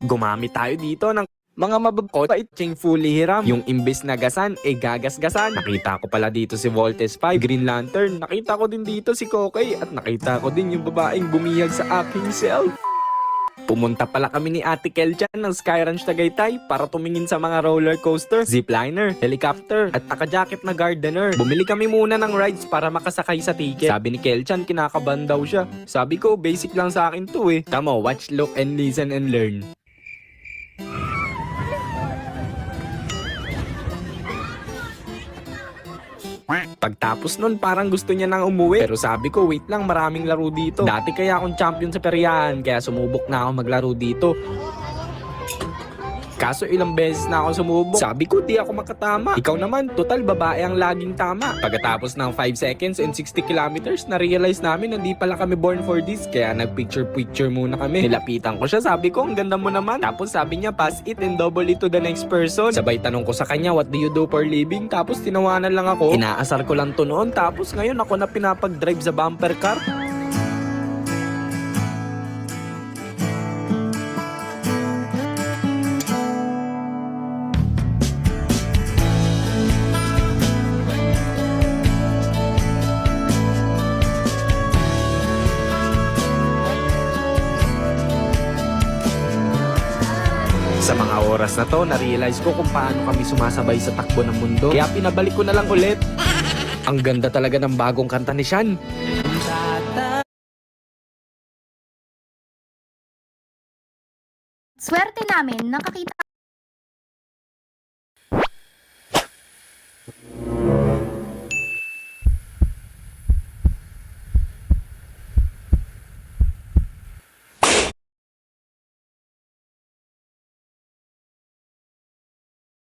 Gumamit tayo dito ng mga mababait ching fully hiram. Yung imbes na gasan, gagasgasan. Nakita ko pala dito si Voltes 5, Green Lantern. Nakita ko din dito si Kokay. At nakita ko din yung babaeng bumihag sa aking self. Pumunta pala kami ni Ate Kel dyan ng Sky Ranch Tagaytay para tumingin sa mga roller coaster, zipliner, helicopter, at naka-jacket na gardener. Bumili kami muna ng rides para makasakay sa ticket. Sabi ni Kelchan, kinakabahan daw siya. Sabi ko, basic lang sa akin to eh. Tamo, watch, look, and listen and learn. Pagtapos nun, parang gusto niya nang umuwi. Pero sabi ko, wait lang, maraming laro dito. Dati kaya akong champion sa peryahan, kaya sumubok na ako maglaro dito. Kaso ilang beses na ako sumubok. Sabi ko, di ako makatama. Ikaw naman, total babae ang laging tama. Pagkatapos ng 5 seconds and 60 kilometers, na-realize namin na di pala kami born for this. Kaya nag-picture-picture muna kami. Nilapitan ko siya, sabi ko, ang ganda mo naman. Tapos sabi niya, pass it and double it to the next person. Sabay tanong ko sa kanya, what do you do for living? Tapos tinawanan lang ako. Inaasar ko lang to noon. Tapos ngayon ako na pinapag-drive sa bumper car. Sa mga oras na to, na-realize ko kung paano kami sumasabay sa takbo ng mundo. Kaya pinabalik ko na lang ulit. Ang ganda talaga ng bagong kanta ni Sean. Swerte namin nakakita